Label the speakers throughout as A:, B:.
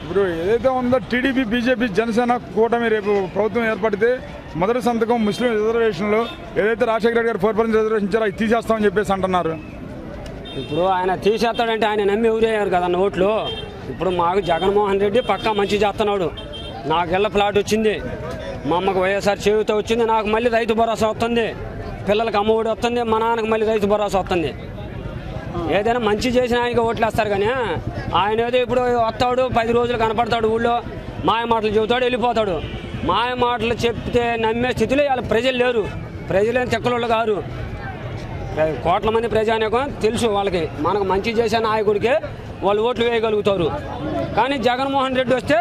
A: ఇప్పుడు ఏదైతే ఉందో టీడీపీ బీజేపీ జనసేన కూటమి రేపు ప్రభుత్వం ఏర్పడితే మొదటి సంతకం ముస్లిం రిజర్వేషన్లు ఏదైతే రాజశేఖర రెడ్డి గారు 4% రిజర్వేషన్ ఇచ్చారో అవి తీసేస్తామని చెప్పేసి అంటున్నారు.
B: ఇప్పుడు ఆయన తీసేస్తాడంటే ఆయన నమ్మి ఎవరయ్యారు కదన్న ఓట్లు. ఇప్పుడు మాకు జగన్మోహన్ రెడ్డి పక్కా మంచి చేస్తున్నాడు. నాకు ఇళ్ళ ప్లాట్ వచ్చింది, మా అమ్మకు వైఎస్ఆర్ చేయూత వచ్చింది, నాకు మళ్ళీ రైతు భరోసా వస్తుంది, పిల్లలకు అమ్మఒడి వస్తుంది, మా నాన్నకు మళ్ళీ రైతు భరోసా వస్తుంది. ఏదైనా మంచి చేసిన ఆయనకి ఓట్లు వేస్తారు. కానీ ఆయన ఏదో ఇప్పుడు వస్తాడు 10 రోజులు కనపడతాడు, ఊళ్ళో మాయ మాటలు చెబుతాడు, వెళ్ళిపోతాడు. మాయ మాటలు చెప్తే నమ్మే స్థితిలో వాళ్ళ ప్రజలు లేరు. ప్రజలేని తెక్కలోళ్ళు కాదు, కోట్ల మంది ప్రజానీకం తెలుసు వాళ్ళకి. మనకు మంచి చేసే నాయకుడికే వాళ్ళు ఓట్లు వేయగలుగుతారు. కానీ జగన్మోహన్ రెడ్డి వస్తే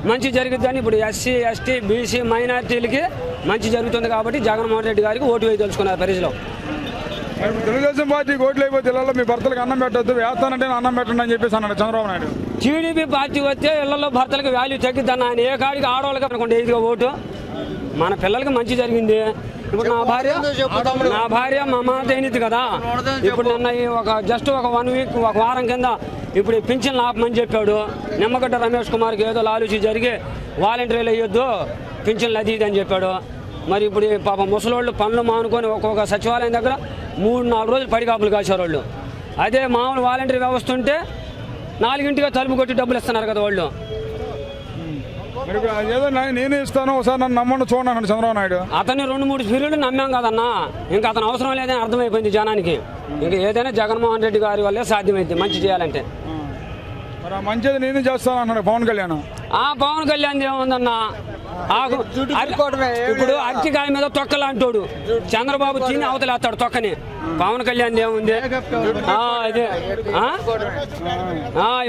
B: మంచి జరుగుతుందని ఇప్పుడు ఎస్సీ ఎస్టీ బీసీ మైనార్టీలకి మంచి జరుగుతుంది కాబట్టి జగన్మోహన్ రెడ్డి గారికి ఓటు వేయి తెలుసుకున్నారు ప్రజలు.
A: తెలుగుదేశం పార్టీకి ఓట్లు అయిపోతే ఇళ్లలో మీ భర్తలకు అన్నం పెట్టద్దు, వేస్తానంటే అన్నం పెట్టండి అని చెప్పేసి అన్నాడు చంద్రబాబు నాయుడు.
B: టీడీపీ పార్టీ వస్తే ఇళ్లలో భర్తలకు వాల్యూ తగ్గిద్దని ఆయన ఏ కాడికి ఆడవాళ్ళకి అనుకుంటే ఇదిగా ఓటు. మన పిల్లలకి మంచి జరిగింది. ఇప్పుడు నా భార్య మా అమ్మ తేనిది కదా. ఇప్పుడు నిన్న ఒక 1 వీక్ ఒక వారం కింద ఇప్పుడు పింఛన్లు ఆపమని చెప్పాడు. నిమ్మగడ్డ రమేష్ కుమార్కి ఏదో లాలూచి జరిగి వాలంటీర్లు వేయొద్దు పింఛన్లు అది ఇది అని చెప్పాడు. మరి ఇప్పుడు పాప ముసలోళ్ళు పనులు మానుకొని ఒక్కొక్క సచివాలయం దగ్గర 3-4 రోజులు పడికాపులు కాశారు వాళ్ళు. అదే మామూలు వాలంటీర్ వ్యవస్థ ఉంటే 4 తలుపు కొట్టి డబ్బులు ఇస్తున్నారు కదా వాళ్ళు.
A: ఏదో నేను ఇస్తాను ఒకసారి నన్ను నమ్మండి చూడండి అన్నాడు చంద్రబాబు నాయుడు.
B: అతన్ని 2-3 పీరియడ్లు నమ్మాం కదన్నా. ఇంకా అతను అవసరం లేదని అర్థమైపోయింది జనానికి. ఇంకా ఏదైనా జగన్మోహన్ రెడ్డి గారి వల్లే సాధ్యమైంది మంచి చేయాలంటే.
A: మంచిది నేను చేస్తాను అన్నాడు పవన్ కళ్యాణ్.
B: పవన్ కళ్యాణ్ ఏముందన్నా, ఇప్పుడు అరటికాయ మీద తొక్కలు అంటాడు చంద్రబాబు, తిని అవతలేస్తాడు తొక్కని. పవన్ కళ్యాణ్ ఏముంది అదే.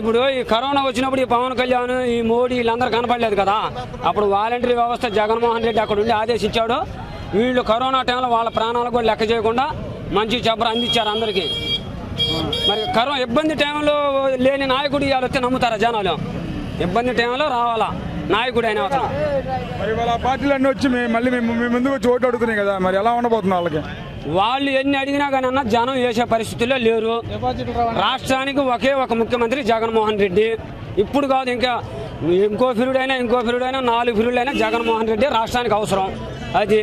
B: ఇప్పుడు ఈ కరోనా వచ్చినప్పుడు ఈ పవన్ కళ్యాణ్ ఈ మోడీ వీళ్ళందరూ కనపడలేదు కదా. అప్పుడు వాలంటరీ వ్యవస్థ జగన్మోహన్ రెడ్డి అక్కడ ఉండి ఆదేశించాడు. వీళ్ళు కరోనా టైంలో వాళ్ళ ప్రాణాలకు కూడా లెక్క చేయకుండా మంచి చెప్పరు అందించారు అందరికీ. మరి కరోనా ఇబ్బంది టైంలో లేని నాయకుడు ఇవాళ వస్తే నమ్ముతారా జనాలు? ఇబ్బంది టైంలో రావాలా నాయకుడు అయినా అతను.
A: మరి వాళ్ళ పార్టీలు అన్నీ వచ్చి మళ్ళీ మీ ముందుకు వచ్చి ఓటు అడుగుతున్నాయి కదా, మరి ఎలా ఉండబోతుంది వాళ్ళకి?
B: వాళ్ళు ఎన్ని అడిగినా కానీ అన్న జనం వేసే పరిస్థితుల్లో లేరు. రాష్ట్రానికి ఒకే ఒక ముఖ్యమంత్రి జగన్మోహన్ రెడ్డి. ఇప్పుడు కాదు ఇంకా ఇంకో పీరియడ్ అయినా 4 పీరియడ్లైనా జగన్మోహన్ రెడ్డి రాష్ట్రానికి అవసరం. అది